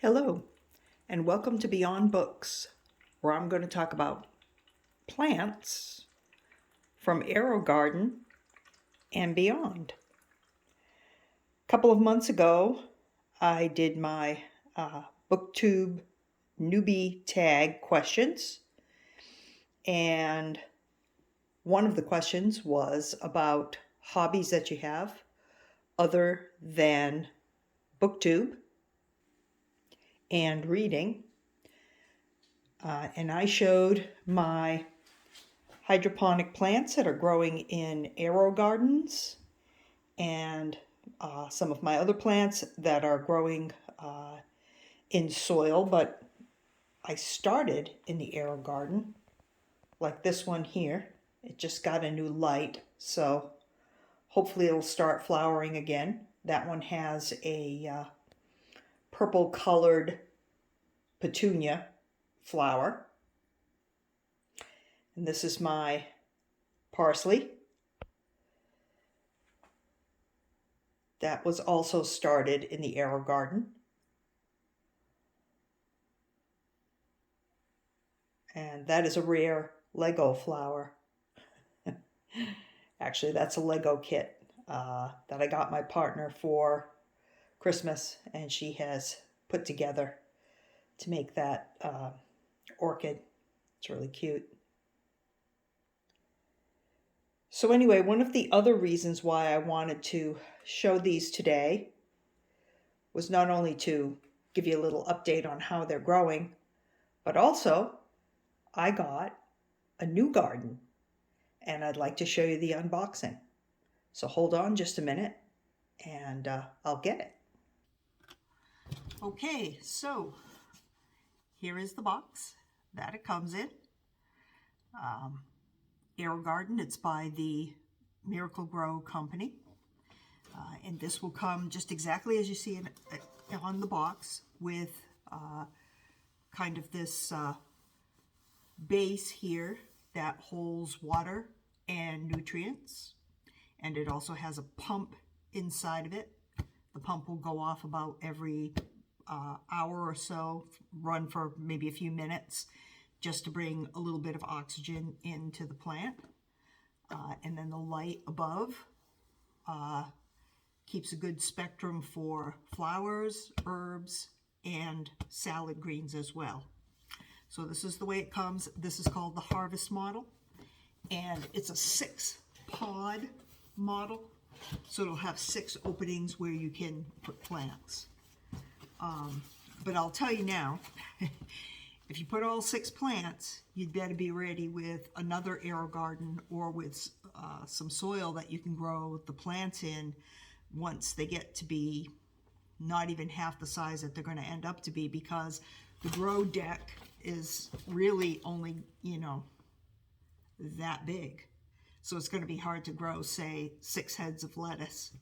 Hello, and welcome to Beyond Books, where I'm going to talk about plants from Aerogarden and beyond. A couple of months ago, I did my BookTube newbie tag questions, and one of the questions was about hobbies that you have other than BookTube and reading. And I showed my hydroponic plants that are growing in Aerogardens and some of my other plants that are growing in soil, but I started in the Aerogarden, like this one here. It just got a new light, so hopefully it'll start flowering again. That one has a purple colored petunia flower. And this is my parsley. That was also started in the Aerogarden. And that is a rare Lego flower. Actually, that's a Lego kit that I got my partner for Christmas, and she has put together to make that orchid. It's really cute. So anyway, one of the other reasons why I wanted to show these today was not only to give you a little update on how they're growing, but also I got a new garden and I'd like to show you the unboxing. So hold on just a minute and I'll get it. Okay, so here is the box that it comes in. Aerogarden, it's by the Miracle Grow company. And this will come just exactly as you see it on the box with kind of this base here that holds water and nutrients. And it also has a pump inside of it. The pump will go off about every hour or so, run for maybe a few minutes, just to bring a little bit of oxygen into the plant. And then the light above keeps a good spectrum for flowers, herbs, and salad greens as well. So this is the way it comes. This is called the Harvest model, and it's a 6-pod model. So it'll have 6 openings where you can put plants. But I'll tell you now, if you put all 6 plants, you'd better be ready with another Aerogarden or with some soil that you can grow the plants in once they get to be not even half the size that they're going to end up to be, because the grow deck is really only, that big. So it's going to be hard to grow, say, 6 heads of lettuce.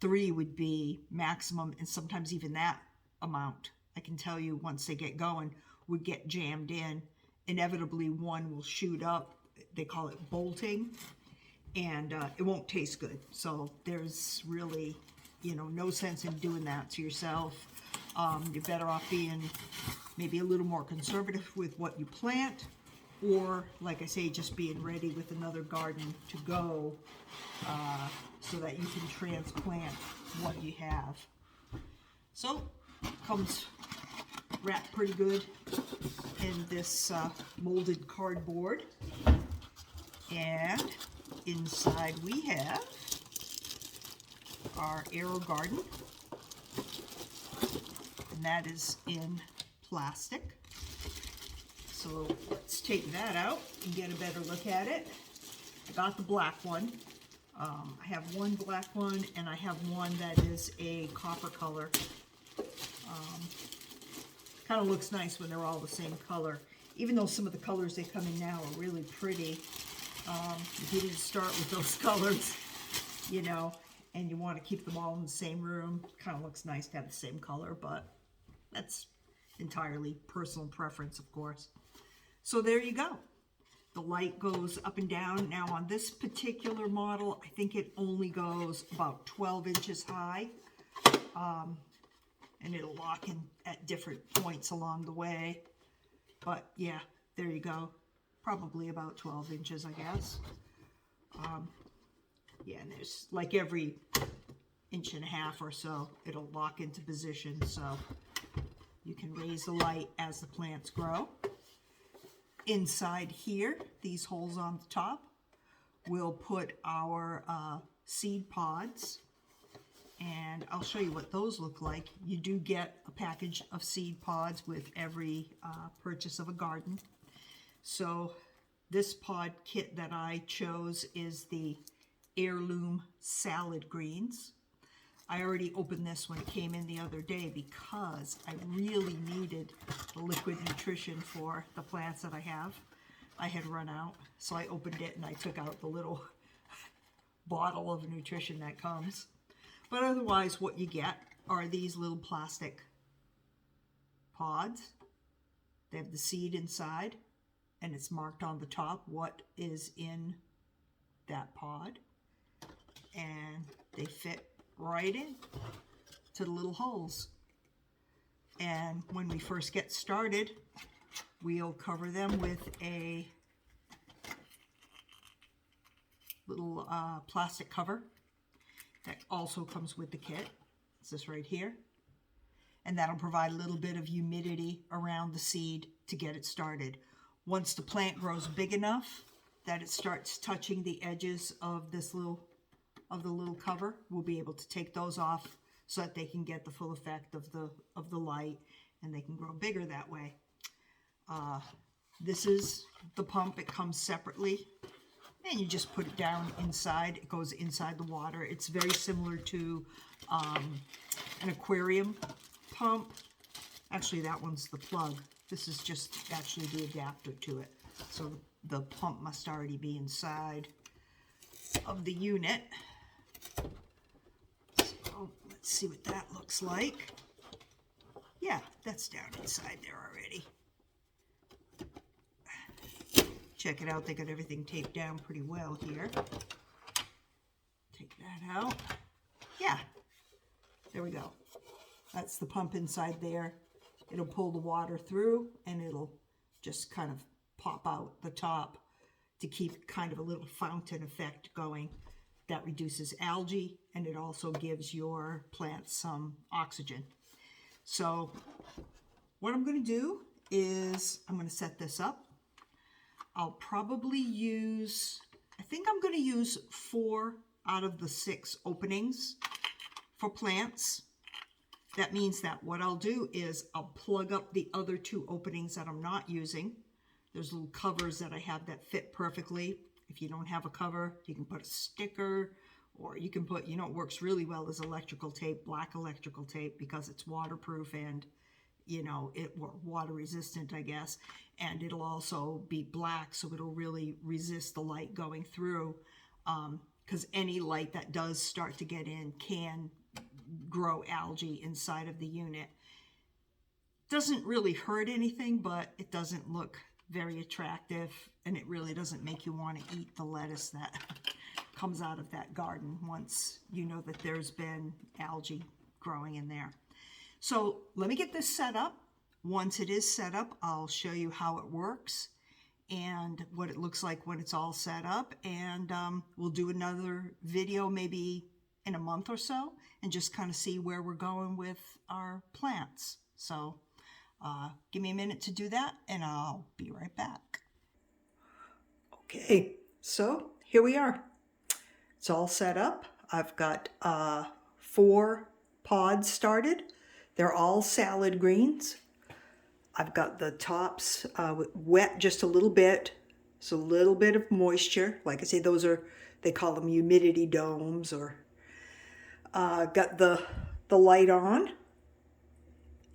3 would be maximum, and sometimes even that amount, I can tell you, once they get going, would get jammed in. Inevitably, one will shoot up. They call it bolting, and it won't taste good. So there's really, no sense in doing that to yourself. You're better off being maybe a little more conservative with what you plant, or, like I say, just being ready with another garden to go so that you can transplant what you have. So, comes wrapped pretty good in this molded cardboard. And inside we have our Aerogarden, and that is in plastic. So let's take that out and get a better look at it. I got the black one. I have one black one, and I have one that is a copper color. Kind of looks nice when they're all the same color, even though some of the colors they come in now are really pretty. If you didn't start with those colors, and you want to keep them all in the same room, kind of looks nice to have the same color, but that's entirely personal preference, of course. So there you go. The light goes up and down. Now on this particular model, I think it only goes about 12 inches high. and it'll lock in at different points along the way. But yeah, there you go. Probably about 12 inches, I guess. Yeah, and there's like every inch and a half or so, it'll lock into position, so you can raise the light as the plants grow. Inside here, these holes on the top, we'll put our seed pods, and I'll show you what those look like. You do get a package of seed pods with every purchase of a garden. So this pod kit that I chose is the Heirloom Salad Greens. I already opened this when it came in the other day because I really needed the liquid nutrition for the plants that I have. I had run out, so I opened it and I took out the little bottle of nutrition that comes. But otherwise, what you get are these little plastic pods. They have the seed inside, and it's marked on the top what is in that pod. And they fit right in to the little holes. And when we first get started, we'll cover them with a little plastic cover that also comes with the kit. It's this right here. And that'll provide a little bit of humidity around the seed to get it started. Once the plant grows big enough that it starts touching the edges of this little cover, we'll be able to take those off so that they can get the full effect of the light, and they can grow bigger that way. This is the pump. It comes separately, and you just put it down inside. It goes inside the water. It's very similar to an aquarium pump. Actually, that one's the plug. This is just actually the adapter to it. So the pump must already be inside of the unit. So let's see what that looks like. Yeah, that's down inside there already. Check it out. They got everything taped down pretty well here. Take that out. Yeah, there we go. That's the pump inside there. It'll pull the water through, and it'll just kind of pop out the top to keep kind of a little fountain effect going. That reduces algae, and it also gives your plants some oxygen. So what I'm going to do is I'm going to set this up. I'll probably use, I think I'm going to use 4 out of the 6 openings for plants. That means that what I'll do is I'll plug up the other 2 openings that I'm not using. There's little covers that I have that fit perfectly. If you don't have a cover, you can put a sticker, or you can put, it works really well as electrical tape, black electrical tape, because it's waterproof and, water resistant, I guess. And it'll also be black, so it'll really resist the light going through, because any light that does start to get in can grow algae inside of the unit. Doesn't really hurt anything, but it doesn't look very attractive, and it really doesn't make you want to eat the lettuce that comes out of that garden once you know that there's been algae growing in there. So let me get this set up. Once it is set up, I'll show you how it works and what it looks like when it's all set up, and we'll do another video maybe in a month or so and just kind of see where we're going with our plants. So give me a minute to do that, and I'll be right back. Okay, so here we are. It's all set up. I've got 4 pods started. They're all salad greens. I've got the tops wet just a little bit, so a little bit of moisture. Like I say, they call them humidity domes, or got the light on.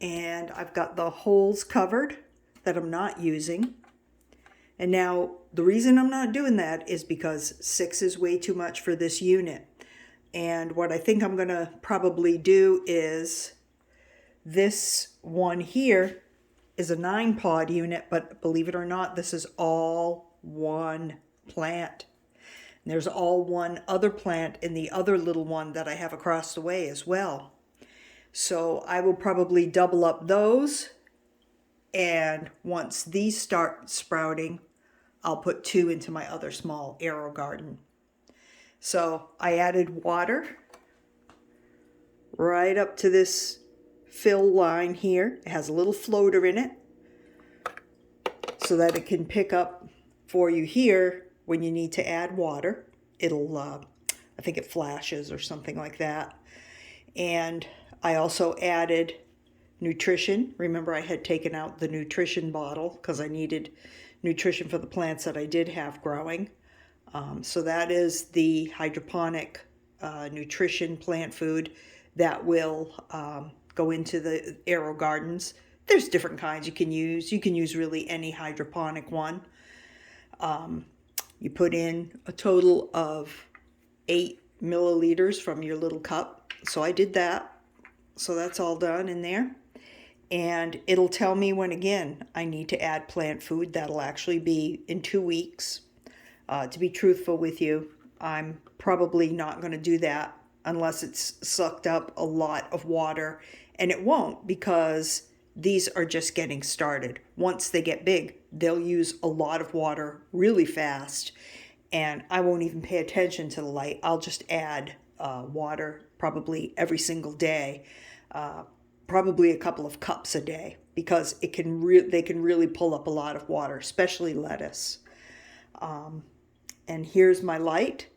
And I've got the holes covered that I'm not using. And now the reason I'm not doing that is because 6 is way too much for this unit. And what I think I'm going to probably do is this one here is a 9-pod unit, but believe it or not, this is all one plant. And there's all one other plant in the other little one that I have across the way as well. So I will probably double up those. And once these start sprouting, I'll put 2 into my other small Aerogarden. So I added water right up to this fill line here. It has a little floater in it so that it can pick up for you here when you need to add water. It'll, I think it flashes or something like that. And I also added nutrition. Remember, I had taken out the nutrition bottle because I needed nutrition for the plants that I did have growing. So that is the hydroponic nutrition plant food that will go into the Aerogardens. There's different kinds you can use. You can use really any hydroponic one. You put in a total of 8 milliliters from your little cup. So I did that. So that's all done in there. And it'll tell me when, again, I need to add plant food. That'll actually be in 2 weeks. To be truthful with you, I'm probably not going to do that unless it's sucked up a lot of water. And it won't, because these are just getting started. Once they get big, they'll use a lot of water really fast. And I won't even pay attention to the light. I'll just add water probably every single day. Probably a couple of cups a day, because they can really pull up a lot of water, especially lettuce. And here's my light,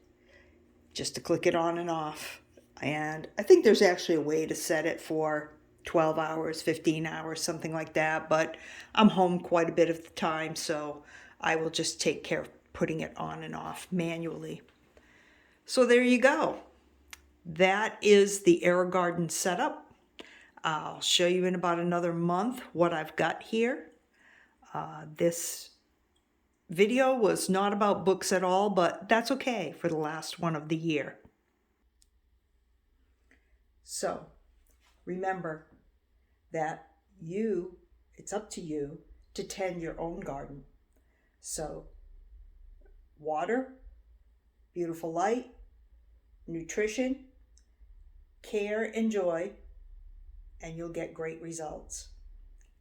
just to click it on and off. And I think there's actually a way to set it for 12 hours, 15 hours, something like that. But I'm home quite a bit of the time, so I will just take care of putting it on and off manually. So there you go. That is the Aerogarden setup. I'll show you in about another month what I've got here. This video was not about books at all, but that's okay for the last one of the year. So remember that it's up to you to tend your own garden. So water, beautiful light, nutrition, care and joy, and you'll get great results.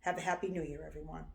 Have a happy New Year, everyone.